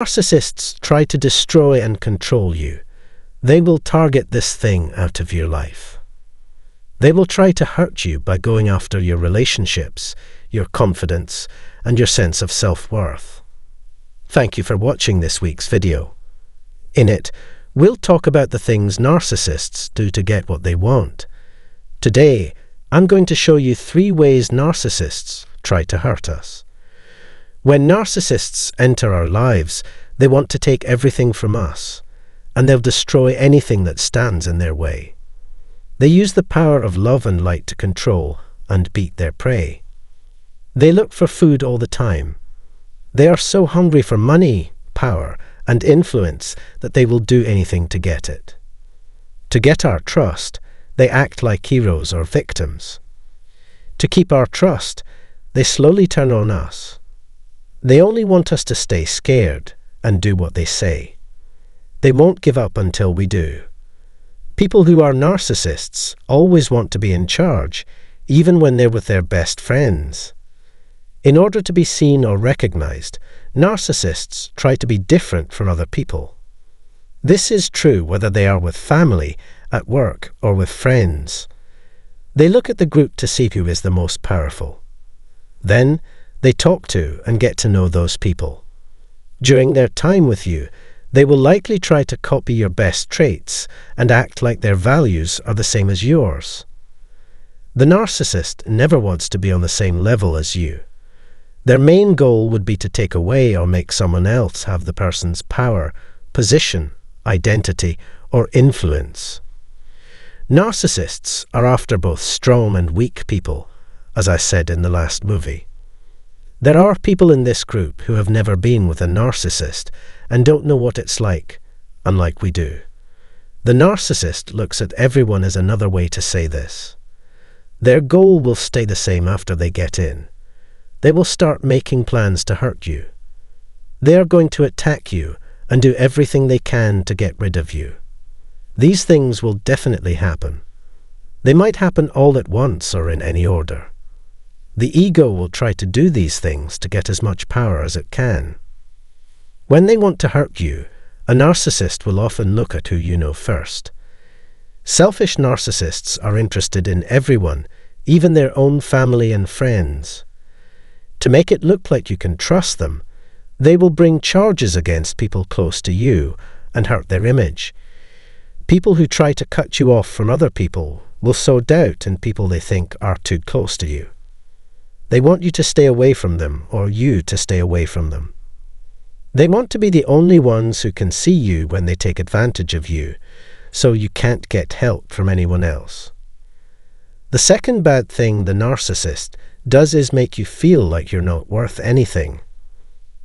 Narcissists try to destroy and control you. They will target this thing out of your life. They will try to hurt you by going after your relationships, your confidence, and your sense of self-worth. Thank you for watching this week's video. In it, we'll talk about the things narcissists do to get what they want. Today, I'm going to show you 3 ways narcissists try to hurt us. When narcissists enter our lives, they want to take everything from us, and they'll destroy anything that stands in their way. They use the power of love and light to control and beat their prey. They look for food all the time. They are so hungry for money, power, and influence that they will do anything to get it. To get our trust, they act like heroes or victims. To keep our trust, they slowly turn on us. They only want us to stay scared and do what they say. They won't give up until we do. People who are narcissists always want to be in charge, even when they're with their best friends. In order to be seen or recognized, narcissists try to be different from other people. This is true whether they are with family, at work, or with friends. They look at the group to see who is the most powerful. Then, they talk to and get to know those people. During their time with you, they will likely try to copy your best traits and act like their values are the same as yours. The narcissist never wants to be on the same level as you. Their main goal would be to take away or make someone else have the person's power, position, identity, or influence. Narcissists are after both strong and weak people, as I said in the last movie. There are people in this group who have never been with a narcissist and don't know what it's like, unlike we do. The narcissist looks at everyone as another way to say this. Their goal will stay the same after they get in. They will start making plans to hurt you. They are going to attack you and do everything they can to get rid of you. These things will definitely happen. They might happen all at once or in any order. The ego will try to do these things to get as much power as it can. When they want to hurt you, a narcissist will often look at who you know first. Selfish narcissists are interested in everyone, even their own family and friends. To make it look like you can trust them, they will bring charges against people close to you and hurt their image. People who try to cut you off from other people will sow doubt in people they think are too close to you. They want you to stay away from them or you to stay away from them. They want to be the only ones who can see you when they take advantage of you, so you can't get help from anyone else. The second bad thing the narcissist does is make you feel like you're not worth anything.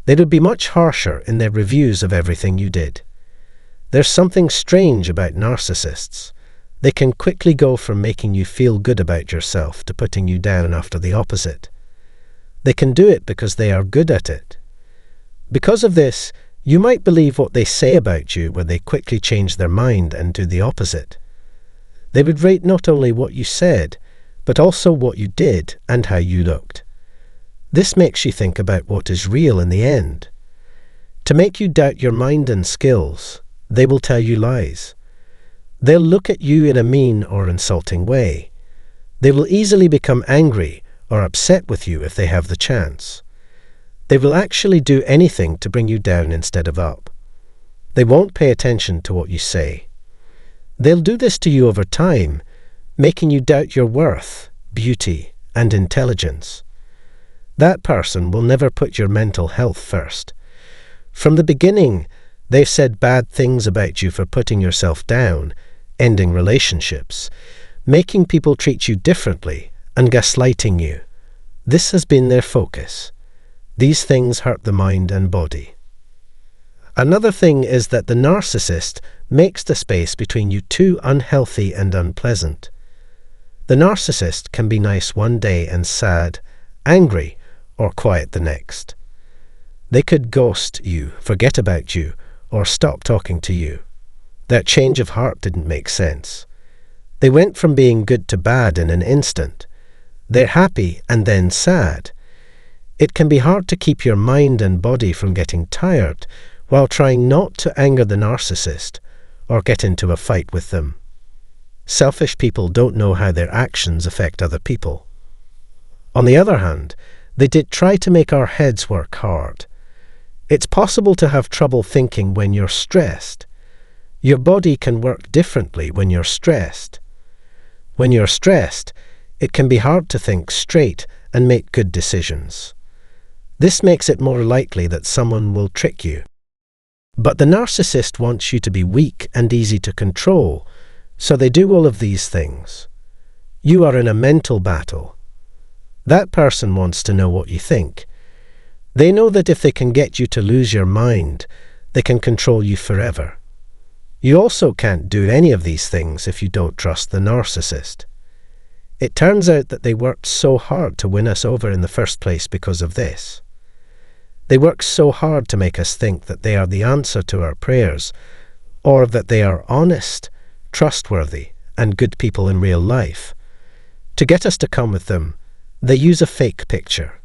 They would be much harsher in their reviews of everything you did. There's something strange about narcissists. They can quickly go from making you feel good about yourself to putting you down after the opposite. They can do it because they are good at it. Because of this, you might believe what they say about you when they quickly change their mind and do the opposite. They would rate not only what you said, but also what you did and how you looked. This makes you think about what is real in the end. To make you doubt your mind and skills, they will tell you lies. They'll look at you in a mean or insulting way. They will easily become angry or upset with you if they have the chance. They will actually do anything to bring you down instead of up. They won't pay attention to what you say. They'll do this to you over time, making you doubt your worth, beauty, and intelligence. That person will never put your mental health first. From the beginning, they've said bad things about you for putting yourself down, ending relationships, making people treat you differently, and gaslighting you. This has been their focus. These things hurt the mind and body. Another thing is that the narcissist makes the space between you too unhealthy and unpleasant. The narcissist can be nice one day and sad, angry, or quiet the next. They could ghost you, forget about you, or stop talking to you. That change of heart didn't make sense. They went from being good to bad in an instant. They're happy and then sad. It can be hard to keep your mind and body from getting tired while trying not to anger the narcissist or get into a fight with them. Selfish people don't know how their actions affect other people. On the other hand, they did try to make our heads work hard. It's possible to have trouble thinking when you're stressed. Your body can work differently when you're stressed. When you're stressed, it can be hard to think straight and make good decisions. This makes it more likely that someone will trick you. But the narcissist wants you to be weak and easy to control, so they do all of these things. You are in a mental battle. That person wants to know what you think. They know that if they can get you to lose your mind, they can control you forever. You also can't do any of these things if you don't trust the narcissist. It turns out that they worked so hard to win us over in the first place because of this. They work so hard to make us think that they are the answer to our prayers, or that they are honest, trustworthy, and good people in real life. To get us to come with them, they use a fake picture.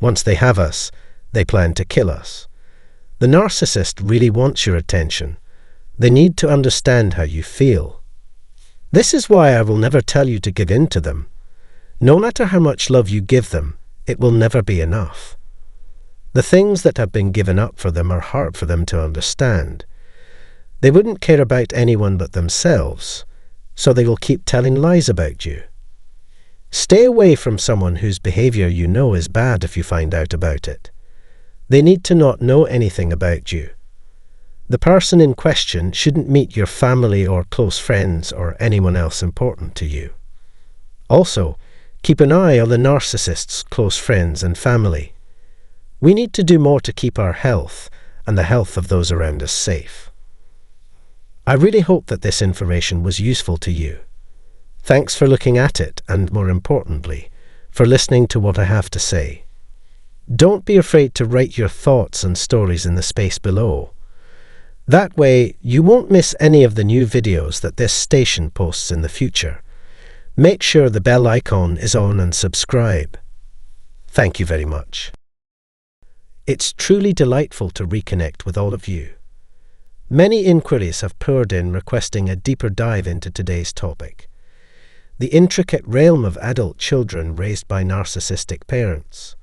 Once they have us, they plan to kill us. The narcissist really wants your attention. They need to understand how you feel. This is why I will never tell you to give in to them. No matter how much love you give them, it will never be enough. The things that have been given up for them are hard for them to understand. They wouldn't care about anyone but themselves, so they will keep telling lies about you. Stay away from someone whose behavior you know is bad if you find out about it. They need to not know anything about you. The person in question shouldn't meet your family or close friends or anyone else important to you. Also, keep an eye on the narcissist's close friends and family. We need to do more to keep our health and the health of those around us safe. I really hope that this information was useful to you. Thanks for looking at it and, more importantly, for listening to what I have to say. Don't be afraid to write your thoughts and stories in the space below. That way, you won't miss any of the new videos that this station posts in the future. Make sure the bell icon is on and subscribe. Thank you very much. It's truly delightful to reconnect with all of you. Many inquiries have poured in requesting a deeper dive into today's topic, the intricate realm of adult children raised by narcissistic parents.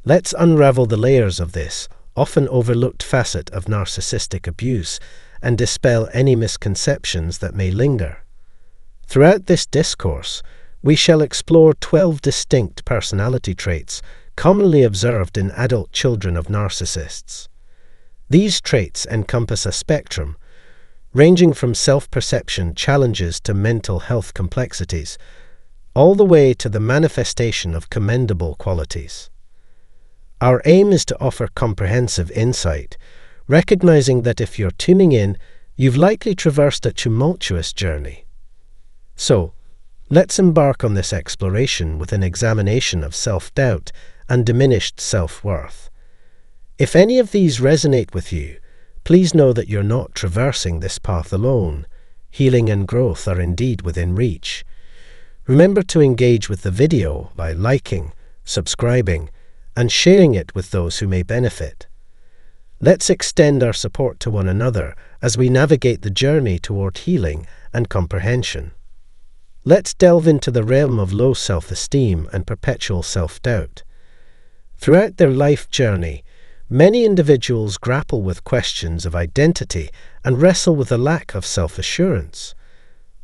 Let's unravel the layers of this often overlooked facet of narcissistic abuse and dispel any misconceptions that may linger. Throughout this discourse, we shall explore 12 distinct personality traits commonly observed in adult children of narcissists. These traits encompass a spectrum, ranging from self-perception challenges to mental health complexities, all the way to the manifestation of commendable qualities. Our aim is to offer comprehensive insight, recognizing that if you're tuning in, you've likely traversed a tumultuous journey. So, let's embark on this exploration with an examination of self-doubt and diminished self-worth. If any of these resonate with you, please know that you're not traversing this path alone. Healing and growth are indeed within reach. Remember to engage with the video by liking, subscribing, and sharing it with those who may benefit. Let's extend our support to one another as we navigate the journey toward healing and comprehension. Let's delve into the realm of low self-esteem and perpetual self-doubt. Throughout their life journey, many individuals grapple with questions of identity and wrestle with a lack of self-assurance.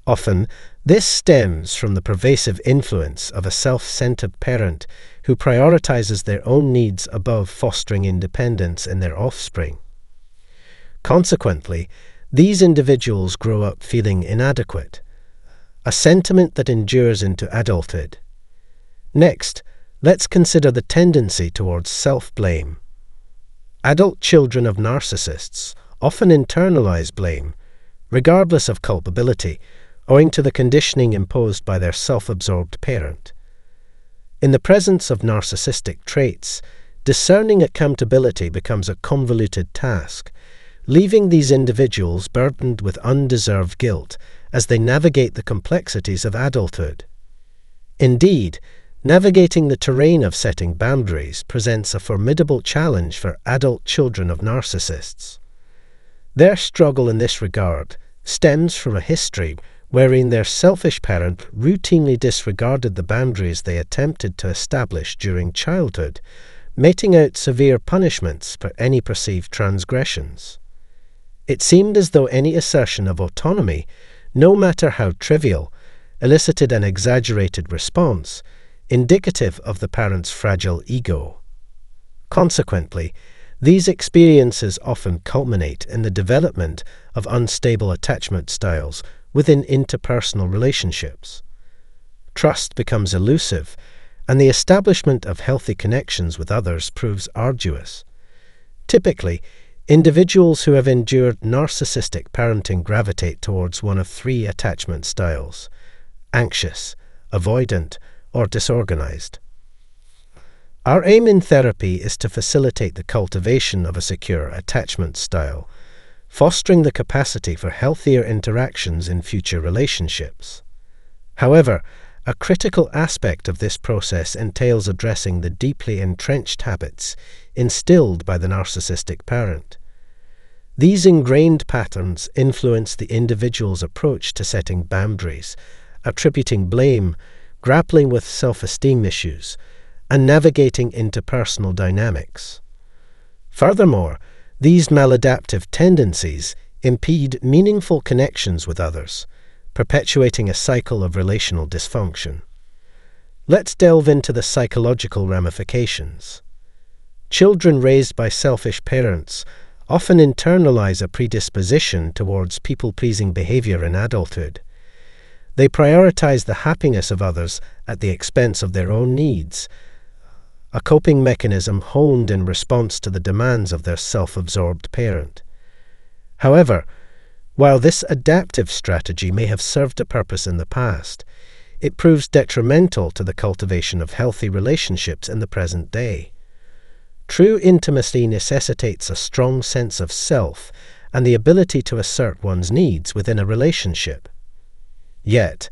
Often, this stems from the pervasive influence of a self-centered parent who prioritizes their own needs above fostering independence in their offspring. Consequently, these individuals grow up feeling inadequate, a sentiment that endures into adulthood. Next, let's consider the tendency towards self-blame. Adult children of narcissists often internalize blame, regardless of culpability, owing to the conditioning imposed by their self-absorbed parent. In the presence of narcissistic traits, discerning accountability becomes a convoluted task, leaving these individuals burdened with undeserved guilt as they navigate the complexities of adulthood. Indeed, navigating the terrain of setting boundaries presents a formidable challenge for adult children of narcissists. Their struggle in this regard stems from a history wherein their selfish parent routinely disregarded the boundaries they attempted to establish during childhood, meting out severe punishments for any perceived transgressions. It seemed as though any assertion of autonomy, no matter how trivial, elicited an exaggerated response, indicative of the parent's fragile ego. Consequently, these experiences often culminate in the development of unstable attachment styles within interpersonal relationships. Trust becomes elusive, and the establishment of healthy connections with others proves arduous. Typically, individuals who have endured narcissistic parenting gravitate towards one of three attachment styles: anxious, avoidant, or disorganized. Our aim in therapy is to facilitate the cultivation of a secure attachment style, fostering the capacity for healthier interactions in future relationships. However, a critical aspect of this process entails addressing the deeply entrenched habits instilled by the narcissistic parent. These ingrained patterns influence the individual's approach to setting boundaries, attributing blame, grappling with self-esteem issues, and navigating interpersonal dynamics. Furthermore, these maladaptive tendencies impede meaningful connections with others, perpetuating a cycle of relational dysfunction. Let's delve into the psychological ramifications. Children raised by selfish parents often internalize a predisposition towards people-pleasing behavior in adulthood. They prioritize the happiness of others at the expense of their own needs, a coping mechanism honed in response to the demands of their self-absorbed parent. However, while this adaptive strategy may have served a purpose in the past, it proves detrimental to the cultivation of healthy relationships in the present day. True intimacy necessitates a strong sense of self and the ability to assert one's needs within a relationship. Yet,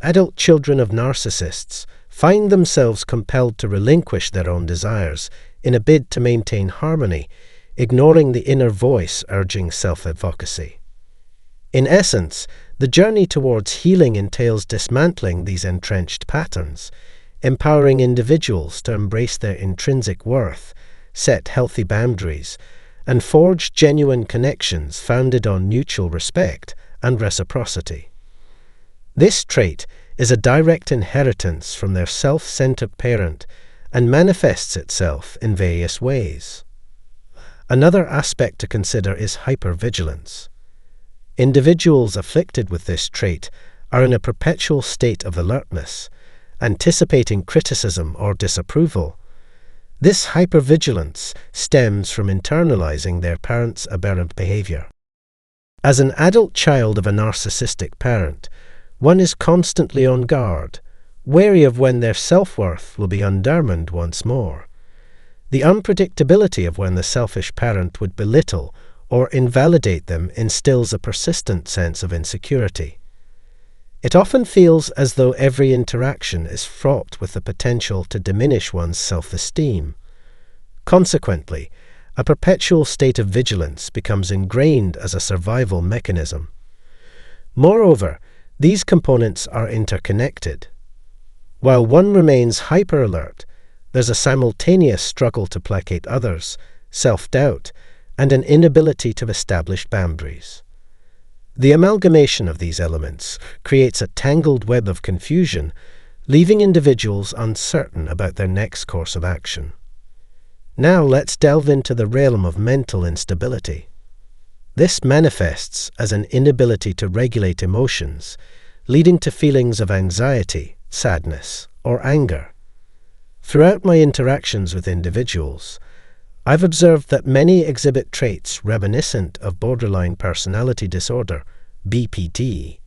adult children of narcissists find themselves compelled to relinquish their own desires in a bid to maintain harmony, ignoring the inner voice urging self-advocacy. In essence, the journey towards healing entails dismantling these entrenched patterns, empowering individuals to embrace their intrinsic worth, set healthy boundaries, and forge genuine connections founded on mutual respect and reciprocity. This trait is a direct inheritance from their self-centered parent and manifests itself in various ways. Another aspect to consider is hypervigilance. Individuals afflicted with this trait are in a perpetual state of alertness, anticipating criticism or disapproval. This hypervigilance stems from internalizing their parents' aberrant behavior. As an adult child of a narcissistic parent, one is constantly on guard, wary of when their self-worth will be undermined once more. The unpredictability of when the selfish parent would belittle or invalidate them instills a persistent sense of insecurity. It often feels as though every interaction is fraught with the potential to diminish one's self-esteem. Consequently, a perpetual state of vigilance becomes ingrained as a survival mechanism. Moreover, these components are interconnected. While one remains hyper-alert, there's a simultaneous struggle to placate others, self-doubt, and an inability to establish boundaries. The amalgamation of these elements creates a tangled web of confusion, leaving individuals uncertain about their next course of action. Now let's delve into the realm of mental instability. This manifests as an inability to regulate emotions, leading to feelings of anxiety, sadness, or anger. Throughout my interactions with individuals, I've observed that many exhibit traits reminiscent of borderline personality disorder, BPD.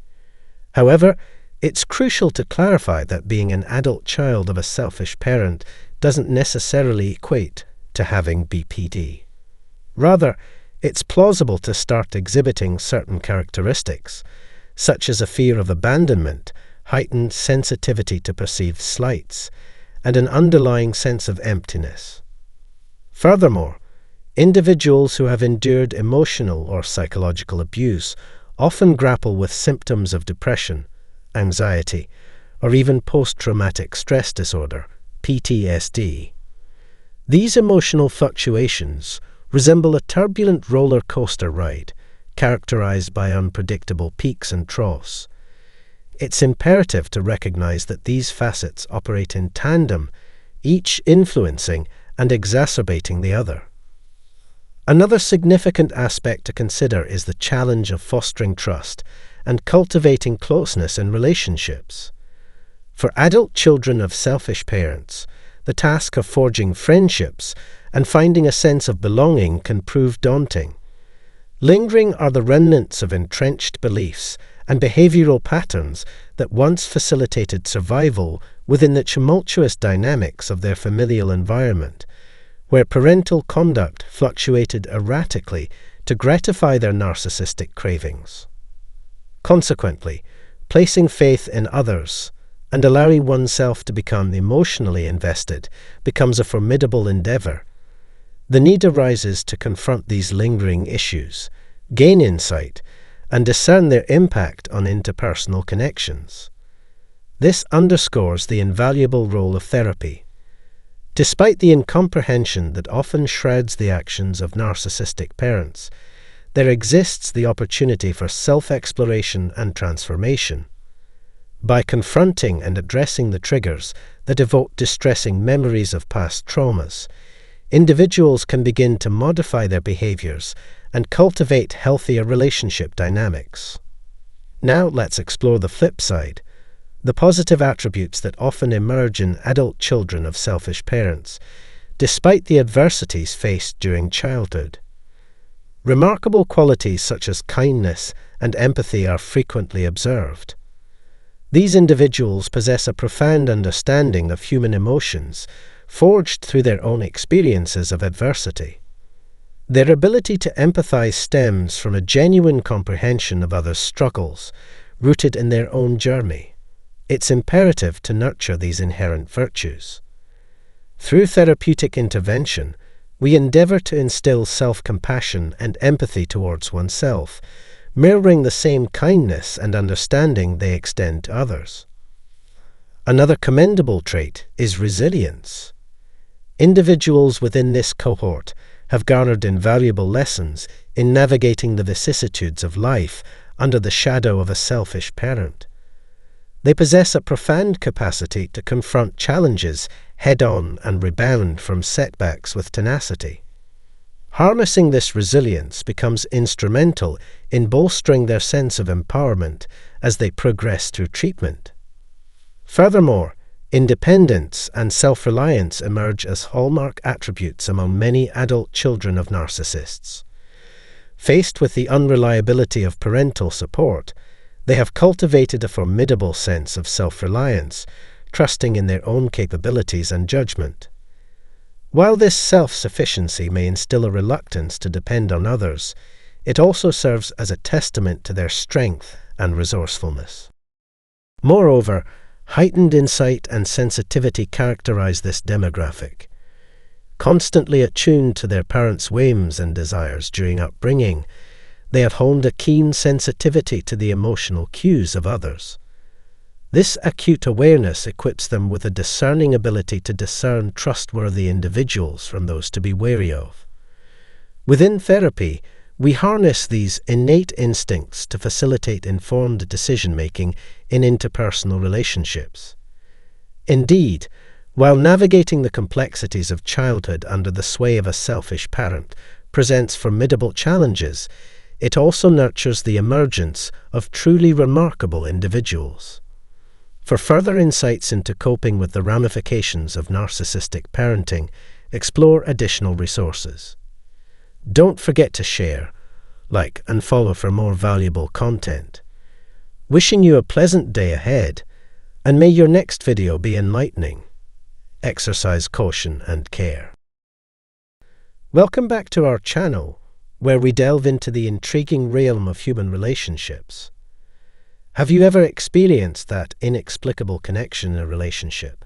However, it's crucial to clarify that being an adult child of a selfish parent doesn't necessarily equate to having BPD. Rather, it's plausible to start exhibiting certain characteristics, such as a fear of abandonment, heightened sensitivity to perceived slights, and an underlying sense of emptiness. Furthermore, Individuals who have endured emotional or psychological abuse often grapple with symptoms of depression, anxiety, or even post-traumatic stress disorder, PTSD. These emotional fluctuations resemble a turbulent roller coaster ride, characterized by unpredictable peaks and troughs. It's imperative to recognize that these facets operate in tandem, each influencing and exacerbating the other. Another significant aspect to consider is the challenge of fostering trust and cultivating closeness in relationships. For adult children of selfish parents, the task of forging friendships and finding a sense of belonging can prove daunting. Lingering are the remnants of entrenched beliefs and behavioral patterns that once facilitated survival within the tumultuous dynamics of their familial environment, where parental conduct fluctuated erratically to gratify their narcissistic cravings. Consequently, placing faith in others and allowing oneself to become emotionally invested becomes a formidable endeavor. The need arises to confront these lingering issues, gain insight, and discern their impact on interpersonal connections. This underscores the invaluable role of therapy. Despite the incomprehension that often shrouds the actions of narcissistic parents, there exists the opportunity for self-exploration and transformation. By confronting and addressing the triggers that evoke distressing memories of past traumas, individuals can begin to modify their behaviors and cultivate healthier relationship dynamics. Now let's explore the flip side, the positive attributes that often emerge in adult children of selfish parents, despite the adversities faced during childhood. Remarkable qualities such as kindness and empathy are frequently observed. These individuals possess a profound understanding of human emotions, forged through their own experiences of adversity. Their ability to empathize stems from a genuine comprehension of others' struggles, rooted in their own journey. It's imperative to nurture these inherent virtues. Through therapeutic intervention, we endeavor to instill self-compassion and empathy towards oneself, mirroring the same kindness and understanding they extend to others. Another commendable trait is resilience. Individuals within this cohort have garnered invaluable lessons in navigating the vicissitudes of life under the shadow of a selfish parent. They possess a profound capacity to confront challenges head-on and rebound from setbacks with tenacity. Harnessing this resilience becomes instrumental in bolstering their sense of empowerment as they progress through treatment. Furthermore, independence and self-reliance emerge as hallmark attributes among many adult children of narcissists. Faced with the unreliability of parental support, they have cultivated a formidable sense of self-reliance, trusting in their own capabilities and judgment. While this self-sufficiency may instill a reluctance to depend on others, it also serves as a testament to their strength and resourcefulness. Moreover, heightened insight and sensitivity characterize this demographic. Constantly attuned to their parents' whims and desires during upbringing, they have honed a keen sensitivity to the emotional cues of others. This acute awareness equips them with a discerning ability to discern trustworthy individuals from those to be wary of. Within therapy, we harness these innate instincts to facilitate informed decision-making in interpersonal relationships. Indeed, while navigating the complexities of childhood under the sway of a selfish parent presents formidable challenges, it also nurtures the emergence of truly remarkable individuals. For further insights into coping with the ramifications of narcissistic parenting, explore additional resources. Don't forget to share, like, and follow for more valuable content. Wishing you a pleasant day ahead, and may your next video be enlightening. Exercise caution and care. Welcome back to our channel, where we delve into the intriguing realm of human relationships. Have you ever experienced that inexplicable connection in a relationship?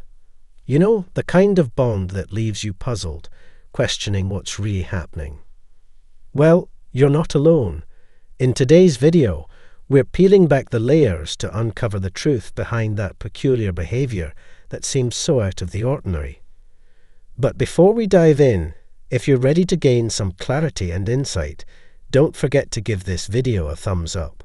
You know, the kind of bond that leaves you puzzled, questioning what's really happening. Well, you're not alone. In today's video, we're peeling back the layers to uncover the truth behind that peculiar behavior that seems so out of the ordinary. But before we dive in, if you're ready to gain some clarity and insight, don't forget to give this video a thumbs up.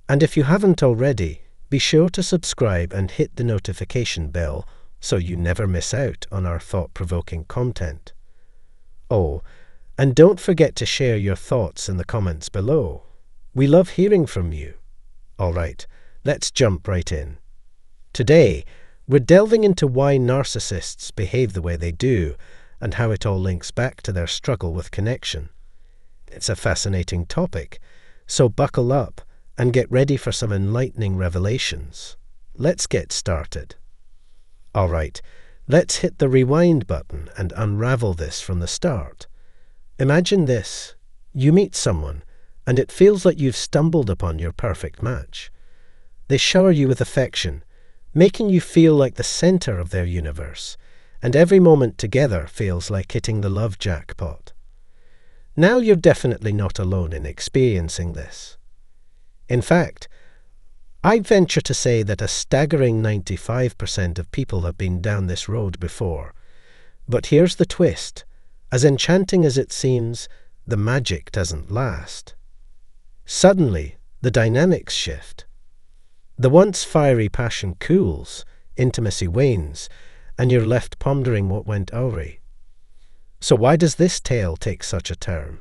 And if you haven't already, be sure to subscribe and hit the notification bell so you never miss out on our thought-provoking content. Oh, and don't forget to share your thoughts in the comments below. We love hearing from you. All right, let's jump right in. Today, we're delving into why narcissists behave the way they do and how it all links back to their struggle with connection. It's a fascinating topic, so buckle up and get ready for some enlightening revelations. Let's get started. All right, let's hit the rewind button and unravel this from the start. Imagine this. You meet someone, and it feels like you've stumbled upon your perfect match. They shower you with affection, making you feel like the center of their universe, and every moment together feels like hitting the love jackpot. Now you're definitely not alone in experiencing this. In fact, I'd venture to say that a staggering 95% of people have been down this road before. But here's the twist. As enchanting as it seems, the magic doesn't last. Suddenly, the dynamics shift. The once fiery passion cools, intimacy wanes, and you're left pondering what went awry. So why does this tale take such a turn?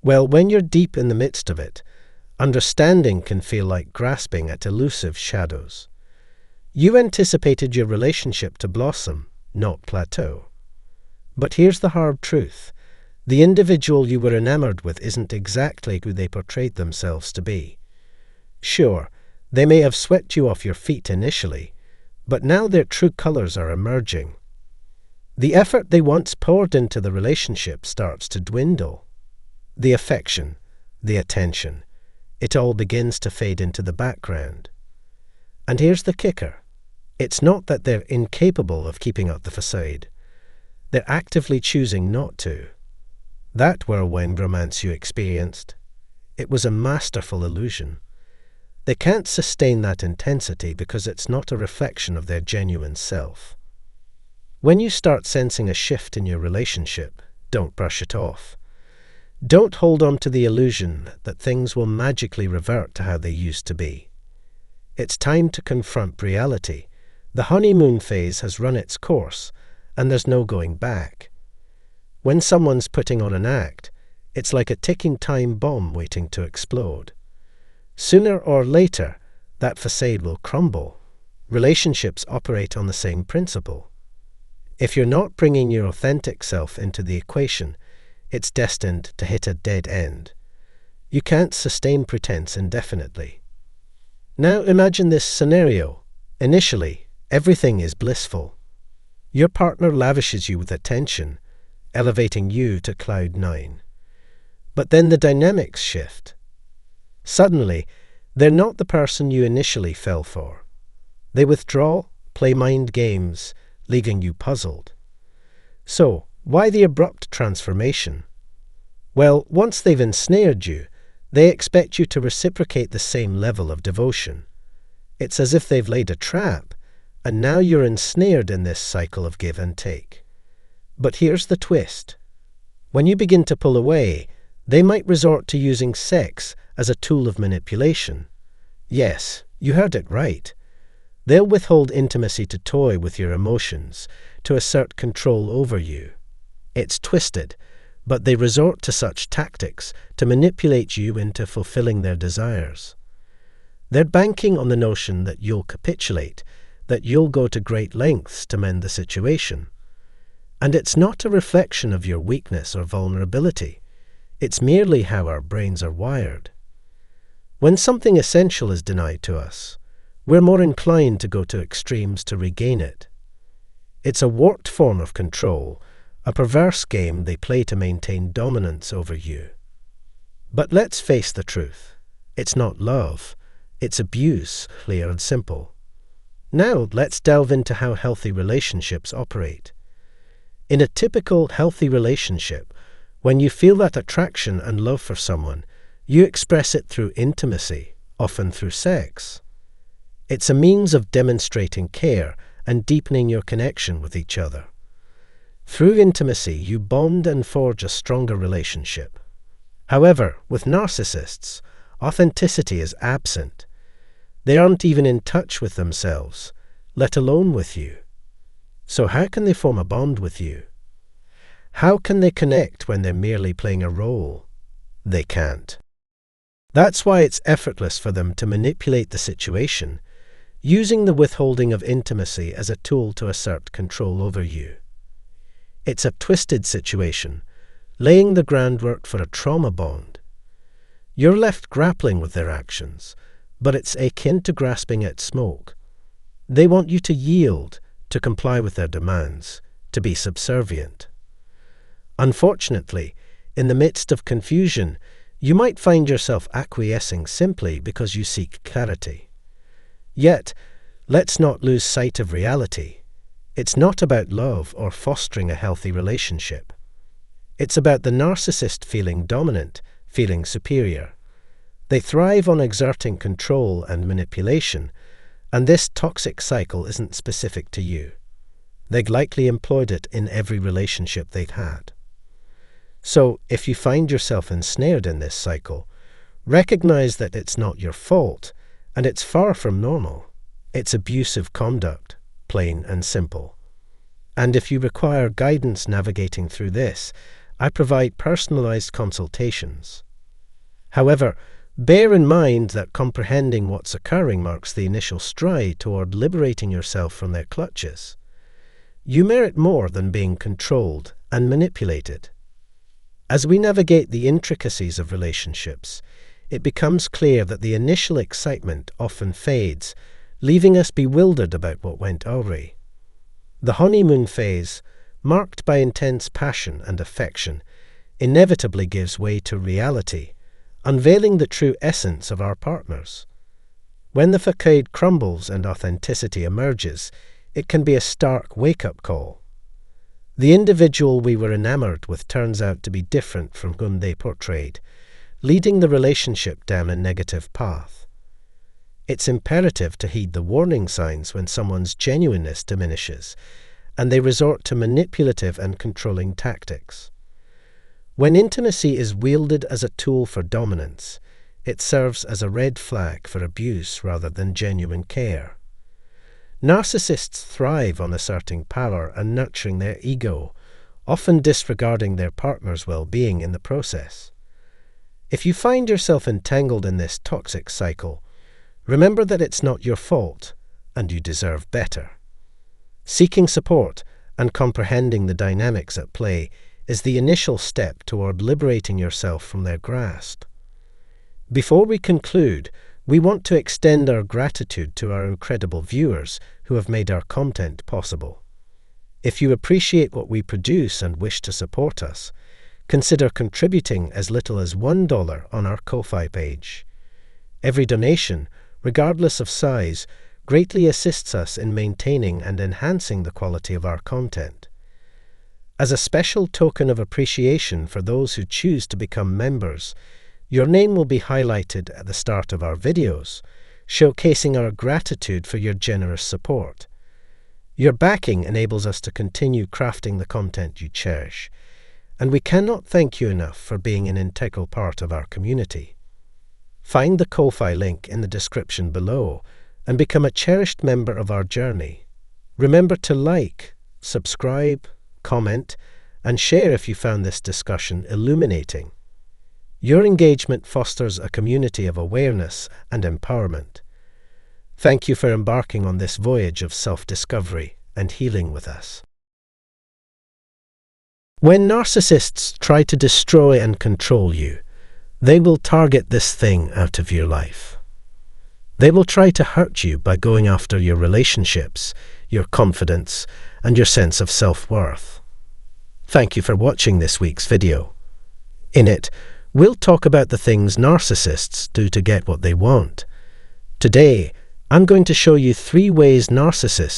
Well, when you're deep in the midst of it, understanding can feel like grasping at elusive shadows. You anticipated your relationship to blossom, not plateau. But here's the hard truth. The individual you were enamored with isn't exactly who they portrayed themselves to be. Sure, they may have swept you off your feet initially, but now their true colors are emerging. The effort they once poured into the relationship starts to dwindle. The affection, the attention, it all begins to fade into the background. And here's the kicker. It's not that they're incapable of keeping up the facade. They're actively choosing not to. That whirlwind romance you experienced, it was a masterful illusion. They can't sustain that intensity because it's not a reflection of their genuine self. When you start sensing a shift in your relationship, don't brush it off. Don't hold on to the illusion that things will magically revert to how they used to be. It's time to confront reality. The honeymoon phase has run its course, and there's no going back. When someone's putting on an act, it's like a ticking time bomb waiting to explode. Sooner or later, that facade will crumble. Relationships operate on the same principle. If you're not bringing your authentic self into the equation, it's destined to hit a dead end. You can't sustain pretense indefinitely. Now imagine this scenario. Initially, everything is blissful. Your partner lavishes you with attention, elevating you to cloud 9. But then the dynamics shift. Suddenly, they're not the person you initially fell for. They withdraw, play mind games, leaving you puzzled. So, why the abrupt transformation? Well, once they've ensnared you, they expect you to reciprocate the same level of devotion. It's as if they've laid a trap, and now you're ensnared in this cycle of give and take. But here's the twist. When you begin to pull away, they might resort to using sex as a tool of manipulation. Yes, you heard it right. They'll withhold intimacy to toy with your emotions, to assert control over you. It's twisted, but they resort to such tactics to manipulate you into fulfilling their desires. They're banking on the notion that you'll capitulate, that you'll go to great lengths to mend the situation. And it's not a reflection of your weakness or vulnerability. It's merely how our brains are wired. When something essential is denied to us, we're more inclined to go to extremes to regain it. It's a warped form of control, a perverse game they play to maintain dominance over you. But let's face the truth. It's not love. It's abuse, clear and simple. Now let's delve into how healthy relationships operate. In a typical healthy relationship, when you feel that attraction and love for someone, you express it through intimacy, often through sex. It's a means of demonstrating care and deepening your connection with each other. Through intimacy, you bond and forge a stronger relationship. However, with narcissists, authenticity is absent. They aren't even in touch with themselves, let alone with you. So how can they form a bond with you? How can they connect when they're merely playing a role? They can't. That's why it's effortless for them to manipulate the situation, using the withholding of intimacy as a tool to assert control over you. It's a twisted situation, laying the groundwork for a trauma bond. You're left grappling with their actions, but it's akin to grasping at smoke. They want you to yield, to comply with their demands, to be subservient. Unfortunately, in the midst of confusion, you might find yourself acquiescing simply because you seek clarity. Yet, let's not lose sight of reality. It's not about love or fostering a healthy relationship. It's about the narcissist feeling dominant, feeling superior. They thrive on exerting control and manipulation, and this toxic cycle isn't specific to you. They've likely employed it in every relationship they've had. So, if you find yourself ensnared in this cycle, recognize that it's not your fault, and it's far from normal. It's abusive conduct, plain and simple. And if you require guidance navigating through this, I provide personalized consultations. However, bear in mind that comprehending what's occurring marks the initial stride toward liberating yourself from their clutches. You merit more than being controlled and manipulated. As we navigate the intricacies of relationships, it becomes clear that the initial excitement often fades, leaving us bewildered about what went awry. The honeymoon phase, marked by intense passion and affection, inevitably gives way to reality, unveiling the true essence of our partners. When the facade crumbles and authenticity emerges, it can be a stark wake-up call. The individual we were enamored with turns out to be different from whom they portrayed, leading the relationship down a negative path. It's imperative to heed the warning signs when someone's genuineness diminishes, and they resort to manipulative and controlling tactics. When intimacy is wielded as a tool for dominance, it serves as a red flag for abuse rather than genuine care. Narcissists thrive on asserting power and nurturing their ego, often disregarding their partner's well-being in the process. If you find yourself entangled in this toxic cycle, remember that it's not your fault, and you deserve better. Seeking support and comprehending the dynamics at play is the initial step toward liberating yourself from their grasp. Before we conclude, we want to extend our gratitude to our incredible viewers who have made our content possible. If you appreciate what we produce and wish to support us, consider contributing as little as $1 on our Ko-Fi page. Every donation, regardless of size, greatly assists us in maintaining and enhancing the quality of our content. As a special token of appreciation for those who choose to become members, your name will be highlighted at the start of our videos, showcasing our gratitude for your generous support. Your backing enables us to continue crafting the content you cherish, and we cannot thank you enough for being an integral part of our community. Find the Ko-Fi link in the description below and become a cherished member of our journey. Remember to like, subscribe, comment, and share if you found this discussion illuminating. Your engagement fosters a community of awareness and empowerment. Thank you for embarking on this voyage of self-discovery and healing with us. When narcissists try to destroy and control you, they will target this thing out of your life. They will try to hurt you by going after your relationships, your confidence, and your sense of self-worth. Thank you for watching this week's video. In it, we'll talk about the things narcissists do to get what they want. Today, I'm going to show you 3 ways narcissists